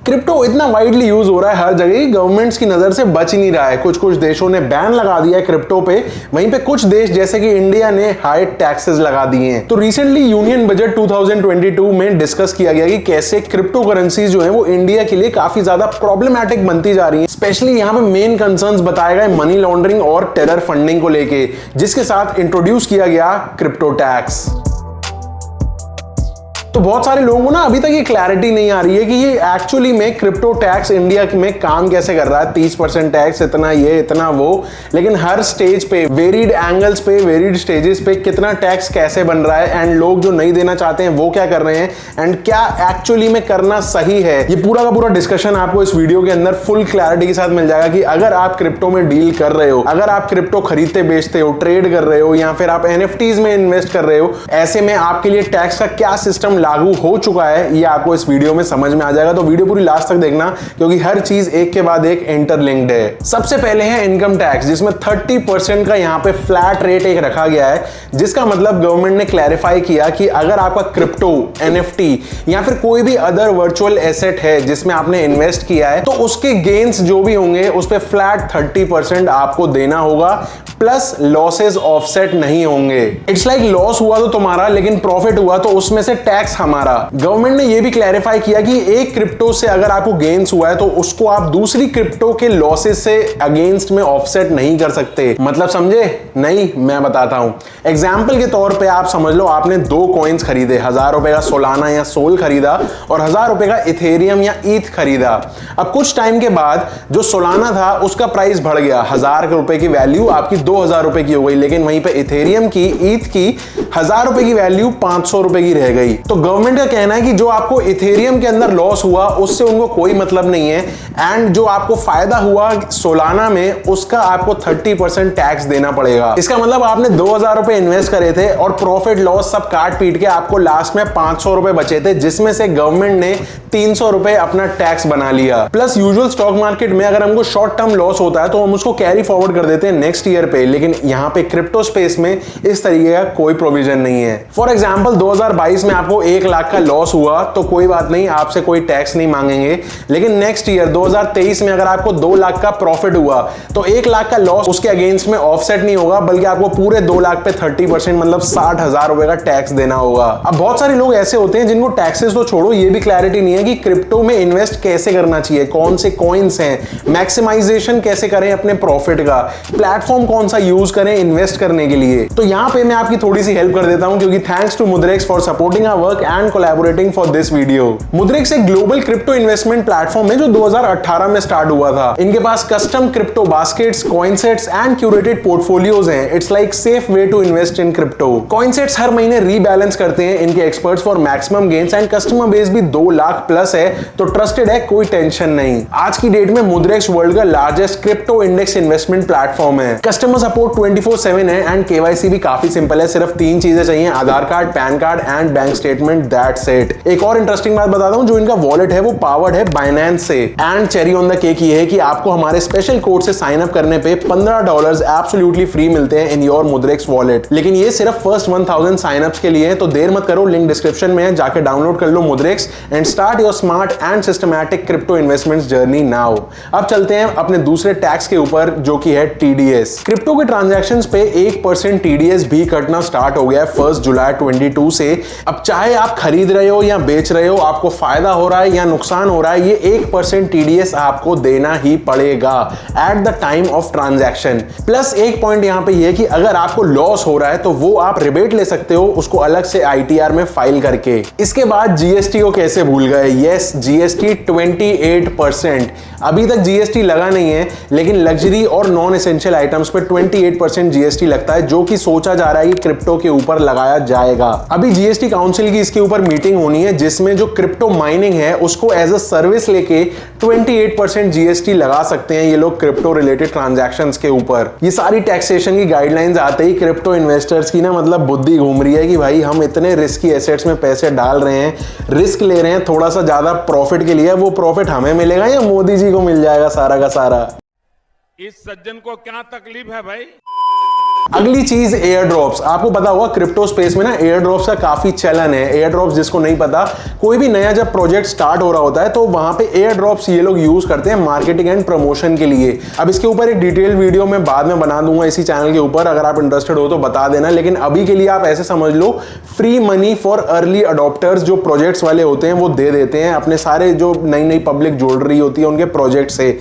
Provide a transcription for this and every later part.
Crypto इतना widely use हो रहा है हर जगह, गवर्नमेंट्स की नजर से बच ही नहीं रहा है। कुछ कुछ देशों ने बैन लगा दिया है क्रिप्टो पे, वहीं पे कुछ देश जैसे कि इंडिया ने हाई टैक्सेस लगा दिए हैं। तो रिसेंटली यूनियन बजट 2022 में डिस्कस किया गया कि कैसे क्रिप्टो करेंसीज जो है वो इंडिया के लिए काफी ज्यादा प्रॉब्लमैटिक बनती जा रही है। स्पेशली यहाँ पे मेन कंसर्न्स बताए गए मनी लॉन्ड्रिंग और टेरर फंडिंग को लेके, जिसके साथ इंट्रोड्यूस किया गया क्रिप्टो टैक्स। तो बहुत सारे लोगों को ना अभी तक ये क्लैरिटी नहीं आ रही है कि ये एक्चुअली में क्रिप्टो टैक्स इंडिया में काम कैसे कर रहा है। 30% टैक्स, इतना ये इतना वो, लेकिन हर स्टेज पे वेरिड एंगल्स पे, वेरिड स्टेजेस पे कितना टैक्स कैसे बन रहा है, एंड लोग जो नहीं देना चाहते हैं वो क्या कर रहे हैं, एंड क्या एक्चुअली में करना सही है, ये पूरा का पूरा डिस्कशन आपको इस वीडियो के अंदर फुल क्लैरिटी के साथ मिल जाएगा कि अगर आप क्रिप्टो में डील कर रहे हो, अगर आप क्रिप्टो खरीदते बेचते हो, ट्रेड कर रहे हो, या फिर आप एनएफटीज में इन्वेस्ट कर रहे हो, ऐसे में आपके लिए टैक्स का क्या सिस्टम लागू हो चुका है, ये आपको इस वीडियो में समझ में आ जाएगा। तो वीडियो पूरी लास्ट तक देखना, क्योंकि हर चीज एक के बाद एक इंटरलिंक्ड है। सबसे पहले है इनकम टैक्स, जिसमें 30% का यहाँ पे फ्लैट रेट एक रखा गया है, जिसका मतलब गवर्नमेंट ने क्लैरिफाई किया कि अगर आपका क्रिप्टो, एनएफटी या फिर कोई भी अदर वर्चुअल एसेट है जिसमें आपने इन्वेस्ट किया है, तो उसके गेन्स जो भी होंगे उस पर फ्लैट 30% आपको देना होगा, प्लस लॉसेस ऑफसेट नहीं होंगे। इट्स लाइक लॉस हुआ तो तुम्हारा, लेकिन प्रॉफिट हुआ तो उसमें से टैक्स हमारा। गवर्नमेंट ने यह भी क्लैरिफाई किया कि एक क्रिप्टो से अगर आपको गेन्स हुआ है तो उसको आप दूसरी क्रिप्टो के लॉसेस से अगेंस्ट में ऑफसेट नहीं कर सकते। मतलब समझे? नहीं, मैं बताता हूं। एग्जाम्पल के तौर पे आप समझ लो, आपने 2 कॉइन्स खरीदे, 1000 रुपए का सोलाना या सोल खरीदा और 1000 रुपए का इथेरियम या ईथ खरीदा। अब कुछ टाइम के बाद जो सोलाना था उसका प्राइस बढ़ गया, 1000 रुपए की वैल्यू आपकी 2000 रुपए की हो गई, लेकिन वहीं पे इथेरियम की, ईथ की 1000 रुपए की वैल्यू 500 रुपए की रह गई। तो गवर्नमेंट का कहना है कि जो आपको इथेरियम के अंदर लॉस हुआ उससे उनको कोई मतलब नहीं है, एंड जो आपको फायदा हुआ सोलाना में उसका आपको 30% टैक्स देना पड़ेगा। इसका मतलब आपने 2000 रुपए इन्वेस्ट करे थे और प्रॉफिट लॉस सब काट पीट के आपको लास्ट में 500 रुपए बचे थे, जिसमें से गवर्नमेंट ने 300 रुपए अपना टैक्स बना लिया। प्लस यूजुअल स्टॉक मार्केट में अगर हमको शॉर्ट टर्म लॉस होता है तो हम उसको कैरी फॉरवर्ड कर देते हैं नेक्स्ट ईयर पे, लेकिन यहाँ पे क्रिप्टो स्पेस में इस तरीके का कोई प्रोविजन नहीं है। फॉर एग्जाम्पल 2022 में आपको 1 लाख का लॉस हुआ तो कोई बात नहीं, आपसे कोई टैक्स नहीं मांगेंगे, लेकिन नेक्स्ट ईयर 2023 में अगर आपको 2 लाख का प्रॉफिट हुआ तो 1 लाख का लॉस उसके अगेंस्ट में ऑफसेट नहीं होगा, बल्कि आपको पूरे 2 लाख पे 30% मतलब 60,000 रुपए का टैक्स देना होगा। अब बहुत सारे लोग ऐसे होते हैं जिनको टैक्सेस तो छोड़ो, ये भी क्लैरिटी नहीं है कि क्रिप्टो में इन्वेस्ट कैसे करना चाहिए, कौन से कॉइन्स हैं, मैक्सिमाइजेशन कैसे करें अपने प्रॉफिट का, प्लेटफॉर्म कौन सा यूज करें इन्वेस्ट करने के लिए। तो यहां पे मैं आपकी थोड़ी सी हेल्प कर देता हूं, क्योंकि thanks to Mudrex for supporting our work and collaborating for this video. Mudrex एक ग्लोबल क्रिप्टो इन्वेस्टमेंट प्लेटफॉर्म है जो 2018 में स्टार्ट हुआ था। इनके पास custom crypto baskets, coin sets and curated portfolios हैं। It's like safe way to invest in crypto. Coin sets हर महीने रीबैलेंस करते हैं इनके experts for maximum gains, and customer base भी 2 लाख प्लस है, तो ट्रस्टेड है, कोई टेंशन नहीं। आज की डेट में मुद्रेक्स वर्ल्ड का largest crypto index investment platform है। कस्टमर सपोर्ट 24/7 है, एंड केवाईसी भी काफी सिंपल है। सिर्फ 3 चीजें चाहिए, Aadhaar card, PAN card and bank statement, that's it. एक और इंटरेस्टिंग बात बताता हूं, जो इनका वॉलेट है वो पावर्ड है बाइनेंस से, and cherry on the cake ये है कि आपको हमारे स्पेशल कोड से साइन अप करने पे $15 एब्सोल्युटली फ्री मिलते हैं इन योर मुद्रेक्स वॉलेट। लेकिन ये सिर्फ फर्स्ट 1000 साइन अप्स के लिए है, तो देर मत करो, लिंक डिस्क्रिप्शन में है, जाके डाउनलोड कर लो Mudrex and start your smart and systematic crypto investments journey now. अब चलते हैं अपने दूसरे टैक्स के ऊपर, जो कि है टीडीएस। क्रिप्टो के ट्रांजैक्शंस पे 1% टीडीएस भी कटना स्टार्ट हो गया है 1 जुलाई 2022 से। अब चाहे आप खरीद रहे हो या बेच रहे हो, आपको फायदा हो रहा है या नुकसान हो रहा है, ये 1% टीडीएस आपको देना ही पड़ेगा at the time of transaction. Plus एक पॉइंट यहां पे ये कि अगर आपको लॉस हो रहा है तो वो आप रिबेट ले सकते हो, उसको अलग से आईटीआर में फाइल करके। इसके बाद जीएसटी को कैसे भूल गए? Yes, GST 28%। अभी तक जीएसटी लगा नहीं है, लेकिन लग्जरी और नॉन एसेंशियल आइटम्स पे 28% जीएसटी लगता है, जो कि सोचा जा रहा है कि क्रिप्टो के ऊपर लगाया जाएगा। अभी जीएसटी काउंसिल की इसके ऊपर मीटिंग होनी है, जिसमें जो क्रिप्टो माइनिंग है उसको एज अ सर्विस लेके 28% जीएसटी लगा सकते हैं ये लोग क्रिप्टो रिलेटेड ट्रांजैक्शंस के ऊपर। ये सारी टैक्सेशन की गाइडलाइंस आते ही क्रिप्टो इन्वेस्टर्स की ना मतलब बुद्धि घूम रही है कि भाई हम इतने रिस्की एसेट्स में पैसे डाल रहे हैं, रिस्क ले रहे हैं थोड़ा सा ज्यादा प्रॉफिट के लिए, वो प्रॉफिट हमें मिलेगा या मोदी जी को मिल जाएगा सारा का सारा। इस सज्जन को क्या तकलीफ है भाई? अगली चीज एयर ड्रॉप्स। आपको पता होगा क्रिप्टो स्पेस में ना एयर ड्रॉप्स का काफी चलन है। एयर ड्रॉप्स जिसको नहीं पता, कोई भी नया जब प्रोजेक्ट स्टार्ट हो रहा होता है तो वहां पे एयर ड्रॉप्स ये लोग यूज करते हैं मार्केटिंग एंड प्रमोशन के लिए। अब इसके ऊपर एक डिटेल वीडियो मैं बाद में बना दूंगा इसी चैनल के ऊपर, अगर आप इंटरेस्टेड हो तो बता देना। लेकिन अभी के लिए आप ऐसे समझ लो, free money for early adopters जो प्रोजेक्ट्स वाले होते हैं वो दे देते हैं अपने सारे जो नई नई पब्लिक जुड़ रही होती है उनके प्रोजेक्ट से।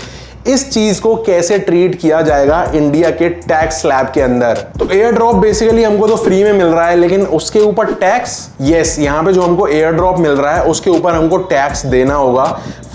इस चीज को कैसे ट्रीट किया जाएगा इंडिया के टैक्स स्लैब के अंदर? तो एयर ड्रॉप बेसिकली हमको तो फ्री में मिल रहा है, लेकिन उसके ऊपर टैक्स, यस, यहां पे जो हमको एयर ड्रॉप मिल रहा है उसके ऊपर हमको टैक्स देना होगा।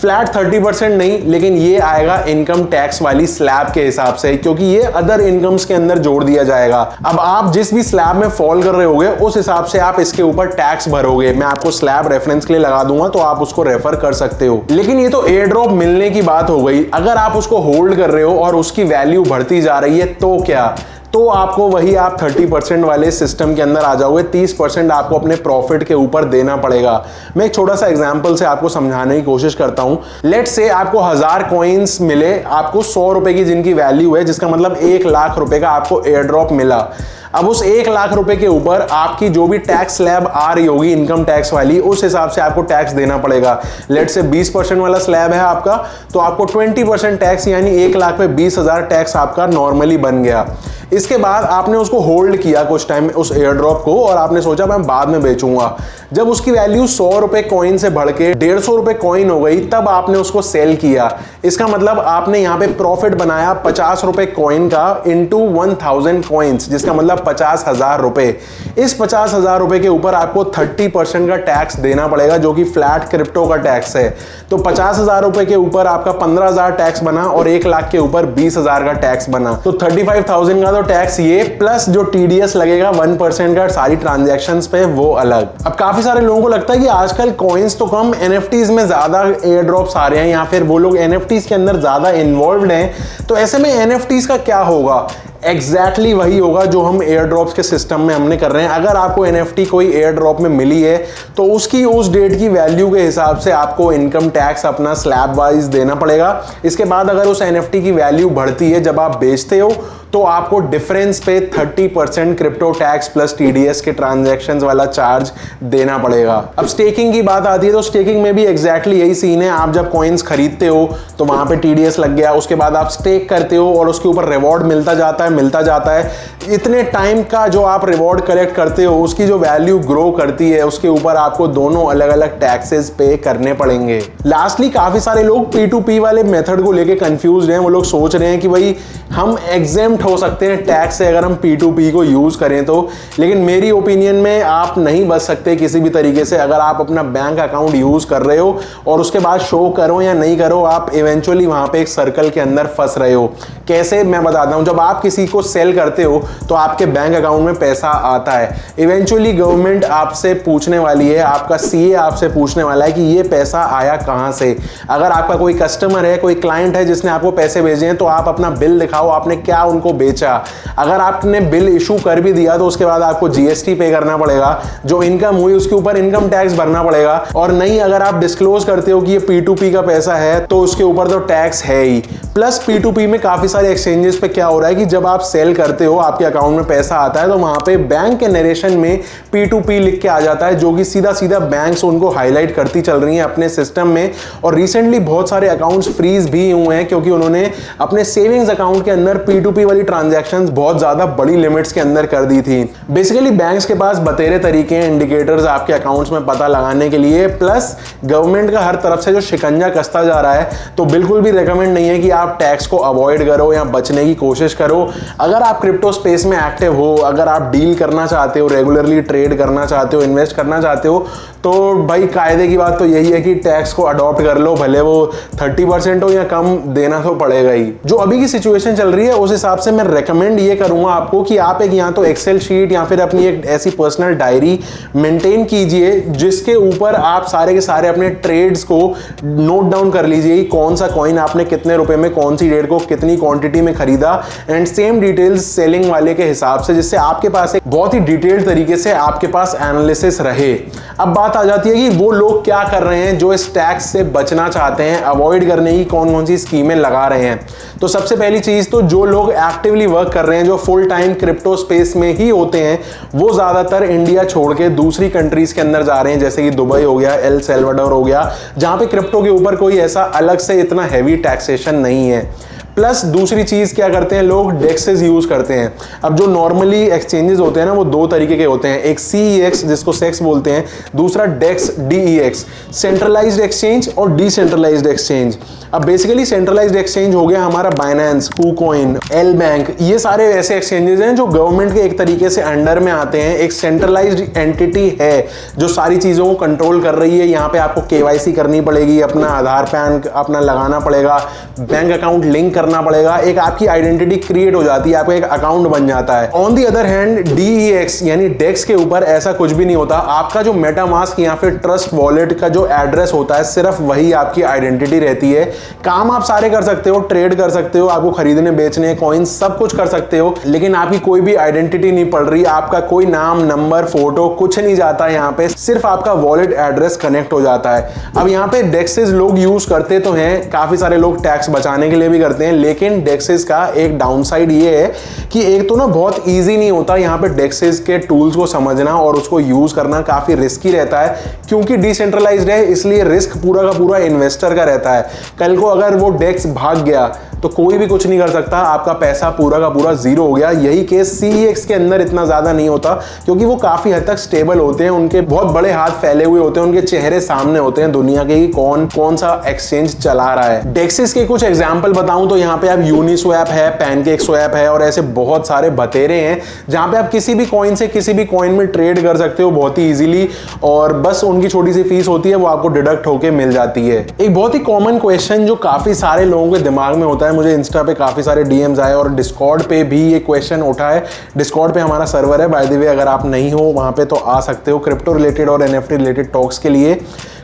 फ्लैट 30% नहीं, लेकिन ये आएगा इनकम टैक्स वाली स्लैब के हिसाब से, क्योंकि ये अदर इनकम्स के अंदर जोड़ दिया जाएगा। अब आप जिस भी स्लैब में फॉल कर रहे होगे उस हिसाब से आप इसके ऊपर टैक्स भरोगे। मैं आपको स्लैब रेफरेंस के लिए लगा दूंगा तो आप उसको रेफर कर सकते हो। लेकिन ये तो एयर ड्रॉप मिलने की बात हो गई। अगर आप उसको होल्ड कर रहे हो और उसकी वैल्यू बढ़ती जा रही है तो क्या? तो आपको वही आप 30% वाले सिस्टम के अंदर आ जाओगे। 30% आपको अपने प्रॉफिट के ऊपर देना पड़ेगा। मैं एक छोटा सा एग्जांपल से आपको समझाने की कोशिश करता हूं। लेट्स से आपको 1000 कॉइन्स मिले, आपको 100 रुपए की जिनकी वैल्यू है, जिसका मतलब 1 लाख रुपए का आपको एयर ड्रॉप मिला। अब उस 1 लाख रुपए के ऊपर आपकी जो भी टैक्स स्लैब आ रही होगी इनकम टैक्स वाली, उस हिसाब से आपको टैक्स देना पड़ेगा। लेट्स से 20% वाला स्लैब है आपका, तो आपको 20% टैक्स, यानी 1 लाख पे 20,000 टैक्स आपका नॉर्मली बन गया। इसके बाद आपने उसको होल्ड किया कुछ टाइम उस एयर ड्रॉप को, और आपने सोचा मैं बाद में बेचूंगा। जब उसकी वैल्यू 100 रुपए कॉइन से बढ़ के 150 रुपए कॉइन हो गई, तब आपने उसको सेल किया। इसका मतलब आपने यहाँ पे प्रॉफिट बनाया 50 रुपए कॉइन का इंटू 1000 कॉइन्स, जिसका मतलब 50,000 रुपए। इस 50,000 रुपए के ऊपर आपको 30% का टैक्स देना पड़ेगा, जो कि फ्लैट क्रिप्टो का टैक्स है। तो 50,000 रुपए के ऊपर आपका 15,000 टैक्स बना और 1 लाख के ऊपर 20,000 का टैक्स बना। तो 35,000 का तो टैक्स ये, प्लस जो टीडीएस लगेगा 1% का सारी ट्रांजैक्शंस पे, वो अलग। अब काफी सारे लोगों को लगता है कि आजकल कॉइन्स तो कम, एनएफटीज में ज्यादा एयर ड्रॉप्स आ रहे हैं, या फिर वो लोग एनएफटीज के अंदर ज्यादा इन्वॉल्व्ड हैं। तो ऐसे में एनएफटीज का क्या होगा? एग्जैक्टली वही होगा जो हम एयर ड्रॉप्स के सिस्टम में हमने कर रहे हैं। अगर आपको एनएफटी कोई एयर ड्रॉप में मिली है तो उसकी उस डेट की वैल्यू के हिसाब से आपको इनकम टैक्स अपना स्लैब वाइज देना पड़ेगा। इसके बाद अगर उस एनएफटी की वैल्यू बढ़ती है जब आप बेचते हो, तो आपको डिफरेंस पे 30% क्रिप्टो टैक्स प्लस टीडीएस के ट्रांजैक्शंस वाला चार्ज देना पड़ेगा। अब स्टेकिंग की बात आती है तो स्टेकिंग में भी एग्जैक्टली यही सीन है। आप जब कॉइन्स खरीदते हो तो वहां पे टीडीएस लग गया, उसके बाद आप स्टेक करते हो और उसके ऊपर रिवॉर्ड मिलता जाता है। इतने टाइम का जो आप रिवॉर्ड कलेक्ट करते हो, उसकी जो वैल्यू ग्रो करती है, उसके ऊपर आपको दोनों अलग अलग टैक्सेस पे करने पड़ेंगे। लास्टली काफी सारे लोग P2P वाले मेथड को लेके कंफ्यूज हैं। वो लोग सोच रहे हैं कि भाई हम एग्जेम्प्ट हो सकते हैं टैक्स से अगर हम P2P को यूज करें तो, लेकिन मेरी ओपिनियन में आप नहीं बच सकते किसी भी तरीके से। अगर आप अपना बैंक अकाउंट यूज कर रहे हो और उसके बाद शो करो या नहीं करो, आप इवेंचुअली वहां पे एक सर्कल के अंदर फंस रहे हो। कैसे, मैं बताता हूं। जब आप किसी को सेल करते हो तो आपके बैंक अकाउंट में पैसा आता है। इवेंचुअली गवर्नमेंट आपसे पूछने वाली है, आपका सीए आपसे पूछने वाला है कि ये पैसा आया कहां से। अगर आपका कोई कस्टमर है, कोई क्लाइंट है जिसने आपको पैसे भेजे हैं, तो आप अपना बिल दिखाओ, आपने क्या उनको बेचा। अगर आपने बिल इशू कर भी दिया तो उसके बाद आपको जीएसटी पे करना पड़ेगा, जो इनकम हुई उसके ऊपर इनकम टैक्स भरना पड़ेगा। और नहीं, अगर आप डिस्क्लोज करते हो कि ये P2P का पैसा है तो उसके ऊपर तो टैक्स है ही। प्लस P2P में काफी सारे एक्सचेंजेस पे क्या हो रहा है कि जब आप सेल करते हो, आपके अकाउंट में पैसा आता है, तो वहां पे बैंक के नरेशन में P2P लिख के आ जाता है, जो कि सीधा सीधा बैंक्स उनको हाईलाइट करती चल रही हैं अपने सिस्टम में। और रिसेंटली बहुत सारे अकाउंट्स फ्रीज भी हुए हैं, क्योंकि उन्होंने अपने सेविंग्स अकाउंट के अंदर P2P वाली ट्रांजैक्शंस बहुत ज्यादा बड़ी लिमिट्स के अंदर कर दी थी। बेसिकली बैंक्स के पास बतेरे तरीके हैं, इंडिकेटर्स आपके अकाउंट्स में पता लगाने के लिए। प्लस गवर्नमेंट का हर तरफ से जो शिकंजा कसता जा रहा है, तो बिल्कुल भी रेकमेंड नहीं है कि आप टैक्स को अवॉइड करो या बचने की कोशिश करो। अगर आप क्रिप्टो स्पेस में एक्टिव हो, अगर आप डील करना चाहते हो, रेगुलरली ट्रेड करना चाहते हो, इन्वेस्ट करना चाहते हो, तो भाई कायदे की बात तो यही है कि टैक्स को अडॉप्ट कर लो, भले वो 30% हो या कम, देना तो पड़ेगा ही। जो अभी की सिचुएशन चल रही है उस हिसाब से मैं रेकमेंड ये करूंगा आपको कि आप एक या तो एक्सेल शीट या फिर अपनी एक ऐसी पर्सनल डायरी मेंटेन कीजिए, जिसके ऊपर आप सारे के सारे अपने ट्रेड्स को नोट डाउन कर लीजिए। कौन सा कॉइन आपने कितने रुपए में, कौन सी डेट को, कितनी क्वांटिटी में खरीदा, एंड सेम डिटेल्स सेलिंग वाले के हिसाब से, जिससे आपके पास एक बहुत ही डिटेल्ड तरीके से आपके पास एनालिसिस रहे। अब बात बात आ जाती है कि वो लोग क्या कर रहे हैं जो इस टैक्स से बचना चाहते हैं, अवॉइड करने की कौन कौन सी स्कीमें लगा रहे हैं। तो सबसे पहली चीज तो जो लोग एक्टिवली वर्क कर रहे हैं, जो फुल टाइम क्रिप्टो स्पेस में ही होते हैं, वो ज्यादातर इंडिया छोड़ के दूसरी कंट्रीज के अंदर जा रहे हैं, जैसे कि दुबई हो गया, एल सल्वाडोर हो गया, जहां पे क्रिप्टो के ऊपर कोई ऐसा अलग से इतना हैवी टैक्सेशन नहीं है। प्लस दूसरी चीज क्या करते हैं लोग, डेक्सेस यूज करते हैं। अब जो नॉर्मली एक्सचेंजेस होते हैं ना, वो दो तरीके के होते हैं, एक CEX जिसको सेक्स बोलते हैं, दूसरा डेक्स DEX, सेंट्रलाइज्ड एक्सचेंज और डिसेंट्रलाइज्ड एक्सचेंज। अब बेसिकली सेंट्रलाइज्ड एक्सचेंज हो गया हमारा बाइनेंस, KuCoin, एल बैंक, ये सारे ऐसे एक्सचेंजेस हैं जो गवर्नमेंट के एक तरीके से अंडर में आते हैं। एक सेंट्रलाइज्ड एंटिटी है जो सारी चीजों को कंट्रोल कर रही है। यहाँ पे आपको KYC करनी पड़ेगी, अपना आधार पैन अपना लगाना पड़ेगा, बैंक अकाउंट लिंक करना पड़ेगा, एक आपकी आइडेंटिटी क्रिएट हो जाती है, आपका एक अकाउंट बन जाता है। On the other hand DEX यानी डेक्स के ऊपर ऐसा कुछ भी नहीं होता। आपका जो मेटामास्क या फिर ट्रस्ट वॉलेट का जो एड्रेस होता है, सिर्फ वही आपकी आइडेंटिटी रहती है। काम आप सारे कर सकते हो, ट्रेड कर सकते हो, आपको खरीदने बेचने कॉइन्स सब कुछ कर सकते हो, लेकिन आपकी कोई भी आइडेंटिटी नहीं पड़ रही, आपका कोई नाम, नंबर, फोटो कुछ नहीं जाता यहाँ पे, सिर्फ आपका वॉलेट एड्रेस कनेक्ट हो जाता है। अब यहाँ पे डेक्सेस लोग यूज करते तो हैं, काफी सारे लोग टैक्स बचाने के लिए भी करते हैं, लेकिन डेक्सेस का एक डाउनसाइड ये है कि एक तो ना बहुत इजी नहीं होता यहाँ पे डेक्सेस के टूल्स को समझना और उसको यूज करना काफी रिस्की रहता है, क्योंकि डिसेंट्रलाइज्ड है इसलिए रिस्क पूरा का पूरा इन्वेस्टर का रहता है। कल को अगर वो डेक्स भाग गया तो कोई भी कुछ नहीं कर सकता, आपका पैसा पूरा का पूरा जीरो हो गया। यही केस CEX के अंदर इतना ज्यादा नहीं होता, क्योंकि वो काफी हद तक स्टेबल होते हैं, उनके बहुत बड़े हाथ फैले हुए होते हैं, उनके चेहरे सामने होते हैं दुनिया के कि कौन कौन सा एक्सचेंज चला रहा है। डेक्सेस के कुछ एग्जांपल बताऊं तो यहाँ पे आप यूनिस्वैप है, पैनकेकस्वैप है और ऐसे बहुत सारे बतेरे हैं जहां पे आप किसी भी कॉइन से किसी भी कॉइन में ट्रेड कर सकते हो बहुत ही इजीली, और बस उनकी छोटी सी फीस होती है, वो आपको डिडक्ट होके मिल जाती है। एक बहुत ही कॉमन क्वेश्चन जो काफी सारे लोगों के दिमाग में होता है, मुझे इंस्टा पे काफी सारे DMs आए और डिस्कॉर्ड पे भी ये क्वेश्चन उठा है। डिस्कॉर्ड पे हमारा सर्वर है, बाय द वे, अगर आप नहीं हो वहां पे तो आ सकते हो क्रिप्टो रिलेटेड और NFT रिलेटेड टॉक्स के लिए।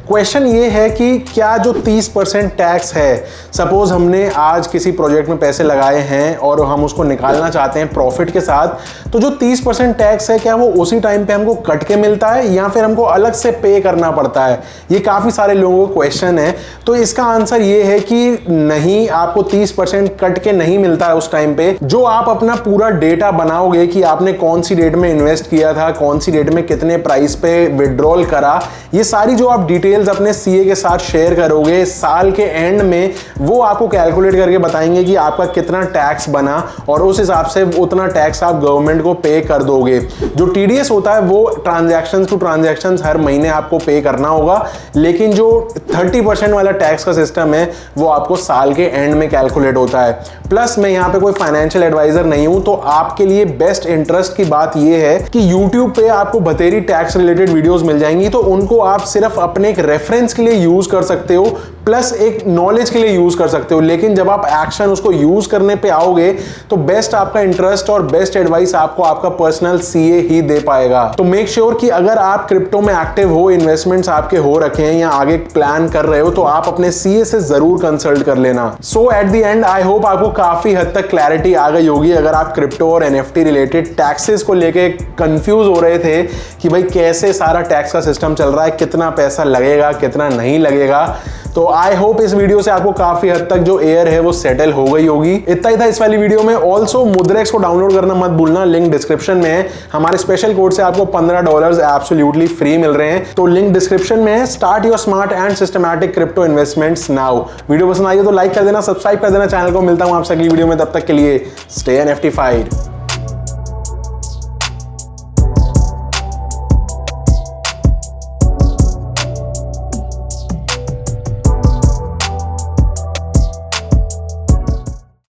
क्वेश्चन ये है कि क्या जो 30% टैक्स है, सपोज हमने आज किसी प्रोजेक्ट में पैसे लगाए हैं और हम उसको निकालना चाहते हैं प्रॉफिट के साथ, तो जो 30% टैक्स है क्या वो उसी टाइम पे हमको कट के मिलता है या फिर हमको अलग से पे करना पड़ता है? ये काफी सारे लोगों को क्वेश्चन है। तो इसका आंसर ये है कि नहीं, आपको 30% कट के नहीं मिलता है उस टाइम पे। जो आप अपना पूरा डेटा बनाओगे कि आपने कौन सी डेट में इन्वेस्ट किया था, कौन सी डेट में कितने प्राइस पे विड्रॉल करा, ये सारी जो आप डिटेल अपने CA के साथ शेयर करोगे, साल के एंड में वो आपको कैलकुलेट करके बताएंगे कि आपका कितना टैक्स बना और उस हिसाब से उतना टैक्स आप गवर्नमेंट को पे कर दोगे। जो TDS होता है वो ट्रांजैक्शंस टू ट्रांजैक्शंस हर महीने आपको पे करना होगा, लेकिन जो 30% वाला टैक्स का सिस्टम है वो आपको साल के एंड में कैलकुलेट होता है। प्लस मैं यहाँ पे कोई फाइनेंशियल एडवाइजर नहीं हूं, तो आपके लिए बेस्ट इंटरेस्ट की बात यह है कि YouTube पे आपको बतेरी टैक्स रिलेटेड वीडियोस मिल जाएंगी, तो उनको आप सिर्फ अपने एक रेफरेंस के लिए यूज कर सकते हो, प्लस एक नॉलेज के लिए यूज कर सकते हो। लेकिन जब आप एक्शन उसको यूज करने पे आओगे तो बेस्ट आपका इंटरेस्ट और बेस्ट एडवाइस आपको आपका पर्सनल CA ही दे पाएगा। तो मेक श्योर कि अगर आप क्रिप्टो में एक्टिव हो, इन्वेस्टमेंट्स आपके हो रखे हैं या आगे प्लान कर रहे हो, तो आप अपने CA से जरूर कंसल्ट कर लेना। So at the end I hope आपको काफी हद तक क्लैरिटी आ गई होगी। अगर आप क्रिप्टो और NFT रिलेटेड टैक्सेस को लेके कंफ्यूज हो रहे थे कि भाई कैसे सारा टैक्स का सिस्टम चल रहा है, कितना पैसा लगेगा कितना नहीं लगेगा, तो आई होप इस वीडियो से आपको काफी हद तक जो एयर है वो सेटल हो गई होगी। इतना ही था इस वाली वीडियो में। ऑल्सो मुद्रेक्स को डाउनलोड करना मत भूलना, लिंक डिस्क्रिप्शन में है। हमारे स्पेशल कोड से आपको $15 एब्सोल्युटली फ्री मिल रहे हैं, तो लिंक डिस्क्रिप्शन में है। Start your smart and systematic crypto investments now. Video पसंद आई तो लाइक कर देना, सब्सक्राइब कर देना चैनल को। मिलता हूं आपसे अगली वीडियो में, तब तक के लिए स्टे NFTified।